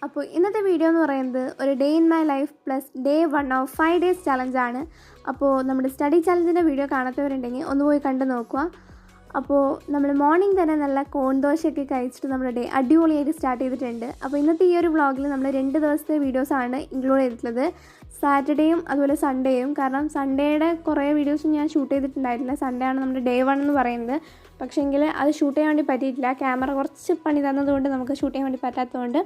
അപ്പോൾ ഇന്നത്തെ വീഡിയോ എന്ന് പറയുന്നത് ഒരു day in my life plus day 1 of 5 days ചലഞ്ചാണ്. അപ്പോൾ നമ്മുടെ സ്റ്റഡി ചലഞ്ചിൻ്റെ വീഡിയോ കാണാത്തവരുണ്ടെങ്കിൽ ഒന്ന് പോയി കണ്ടു നോക്കുക. അപ്പോൾ നമ്മൾ മോർണിംഗ് തന്നെ നല്ല കോൺദോശയൊക്കെ കഴിച്ചിട്ട് നമ്മുടെ ഡേ അടിപൊളിയായിട്ട് സ്റ്റാർട്ട് ചെയ്തിട്ടുണ്ട്. അപ്പോൾ ഇന്നത്തെ ഈ ഒരു വ്ളോഗിൽ നമ്മൾ 2 ദിവസത്തെ വീഡിയോസാണ് ഇൻക്ലൂഡ് ചെയ്തിട്ടുള്ളത്, സാറ്റർഡേയും അതുപോലെ സൺഡേയും. കാരണം സൺഡേയുടെ കുറേ വീഡിയോസ് ഞാൻ ഷൂട്ട് ചെയ്തിട്ടുണ്ടായിട്ടില്ല. സൺഡേ ആണ് നമ്മുടെ ഡേ 1 എന്ന് പറയുന്നത്. പക്ഷേങ്കിൽ അത് ഷൂട്ട് ചെയ്യാൻ വേണ്ടി പറ്റിയിട്ടില്ല, ക്യാമറ കുറച്ച് പണി തന്നതുകൊണ്ട് നമുക്ക് ഷൂട്ട് ചെയ്യാൻ വേണ്ടി പറ്റാത്തതുകൊണ്ട്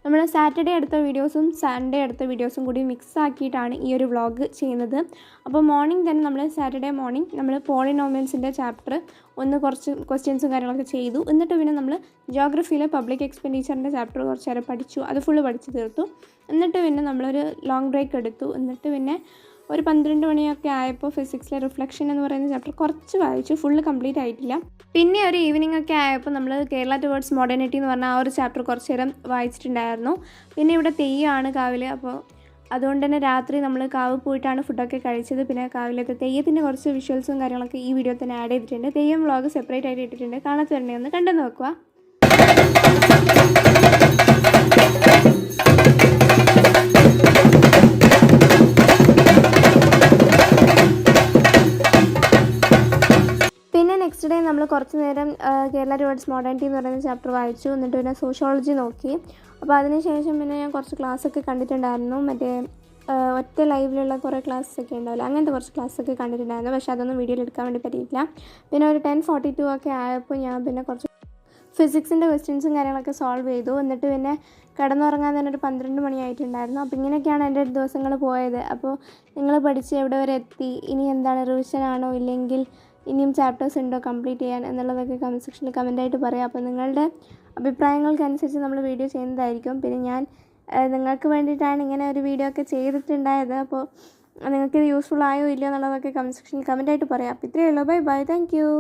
നമ്മൾ സാറ്റർഡേ എടുത്ത വീഡിയോസും സൺഡേ എടുത്ത വീഡിയോസും കൂടി മിക്സ് ആക്കിയിട്ടാണ് ഈ ഒരു വ്ളോഗ് ചെയ്യുന്നത്. അപ്പോൾ മോർണിംഗ് തന്നെ നമ്മൾ സാറ്റർഡേ മോർണിംഗ് നമ്മൾ പോളിനോമിയൽസിൻ്റെ ചാപ്റ്റർ കുറച്ച് ക്വസ്റ്റ്യൻസും കാര്യങ്ങളൊക്കെ ചെയ്തു. എന്നിട്ട് പിന്നെ നമ്മൾ ജോഗ്രഫിയിലെ പബ്ലിക് എക്സ്പെൻഡിച്ചറിൻ്റെ ചാപ്റ്റർ കുറച്ച് നേരം പഠിച്ചു, അത് ഫുള്ള് പഠിച്ച് തീർത്തു. എന്നിട്ട് പിന്നെ നമ്മളൊരു ലോങ് ബ്രേക്ക് എടുത്തു. എന്നിട്ട് പിന്നെ ഒരു 12 മണിയൊക്കെ ആയപ്പോൾ ഫിസിക്സിലെ റിഫ്ലക്ഷൻ എന്ന് പറയുന്ന ചാപ്റ്റർ കുറച്ച് വായിച്ചു, ഫുള്ള് കംപ്ലീറ്റ് ആയിട്ടില്ല. പിന്നെ ഒരു ഈവനിങ് ഒക്കെ ആയപ്പോൾ നമ്മൾ കേരള ടുവേർഡ്സ് മോഡേണിറ്റി എന്ന് പറഞ്ഞ ആ ഒരു ചാപ്റ്റർ കുറച്ച് നേരം വായിച്ചിട്ടുണ്ടായിരുന്നു. പിന്നെ ഇവിടെ തെയ്യമാണ് കാവിൽ, അപ്പോൾ അതുകൊണ്ട് തന്നെ രാത്രി നമ്മൾ കാവ് പോയിട്ടാണ് ഫുഡൊക്കെ കഴിച്ചത്. പിന്നെ കാവിലത്തെ തെയ്യത്തിൻ്റെ കുറച്ച് വിഷ്വൽസും കാര്യങ്ങളൊക്കെ ഈ വീഡിയോ തന്നെ ആഡ് ചെയ്തിട്ടുണ്ട്. തെയ്യം വ്ളോഗ് സെപ്പറേറ്റ് ആയിട്ട് ഇട്ടിട്ടുണ്ട്, കാണാത്തവരുണ്ടെങ്കിൽ ഒന്ന് കണ്ടു നോക്കുക. പിന്നെ നെക്സ്റ്റ് ഡേ നമ്മൾ കുറച്ച് നേരം കേരള ടുവേർഡ്സ് മോഡേണിറ്റി എന്ന് പറയുന്ന ചാപ്റ്റർ വായിച്ചു. എന്നിട്ട് പിന്നെ സോഷ്യോളജി നോക്കി. അപ്പോൾ അതിനുശേഷം പിന്നെ ഞാൻ കുറച്ച് ക്ലാസ്സൊക്കെ കണ്ടിട്ടുണ്ടായിരുന്നു. മറ്റേ ഒറ്റ ലൈവിലുള്ള കുറേ ക്ലാസ്സൊക്കെ ഉണ്ടാവില്ല, അങ്ങനത്തെ കുറച്ച് ക്ലാസ്സൊക്കെ കണ്ടിട്ടുണ്ടായിരുന്നു. പക്ഷേ അതൊന്നും വീഡിയോയിൽ എടുക്കാൻ വേണ്ടി പറ്റിയിട്ടില്ല. പിന്നെ ഒരു 10:42 ഒക്കെ ആയപ്പോൾ ഞാൻ പിന്നെ കുറച്ച് ഫിസിക്സിൻ്റെ ക്വസ്റ്റ്യൻസും കാര്യങ്ങളൊക്കെ സോൾവ് ചെയ്തു. എന്നിട്ട് പിന്നെ കിടന്നുറങ്ങാൻ തന്നെ ഒരു 12 മണിയായിട്ടുണ്ടായിരുന്നു. അപ്പോൾ ഇങ്ങനെയൊക്കെയാണ് എൻ്റെ ദിവസങ്ങൾ പോയത്. അപ്പോൾ നിങ്ങൾ പഠിച്ച് എവിടെ വരെ എത്തി, ഇനി എന്താണ് റിവിഷനാണോ ഇല്ലെങ്കിൽ ഇനിയും ചാപ്റ്റേഴ്സ് ഉണ്ടോ കംപ്ലീറ്റ് ചെയ്യാൻ എന്നുള്ളതൊക്കെ കമൻറ്റ് സെക്ഷനിൽ കമൻറ്റായിട്ട് പറയാം. അപ്പോൾ നിങ്ങളുടെ അഭിപ്രായങ്ങൾക്കനുസരിച്ച് നമ്മൾ വീഡിയോ ചെയ്യുന്നതായിരിക്കും. പിന്നെ ഞാൻ നിങ്ങൾക്ക് വേണ്ടിയിട്ടാണ് ഇങ്ങനെ ഒരു വീഡിയോ ഒക്കെ ചെയ്തിട്ടുണ്ടായത്. അപ്പോൾ നിങ്ങൾക്ക് ഇത് യൂസ്ഫുൾ ആയോ ഇല്ലയോ എന്നുള്ളതൊക്കെ കമൻറ്റ് സെക്ഷനിൽ കമൻറ്റായിട്ട് പറയാം. അപ്പോൾ ഇത്രയേ ഉള്ളൂ. Bye bye, thank you.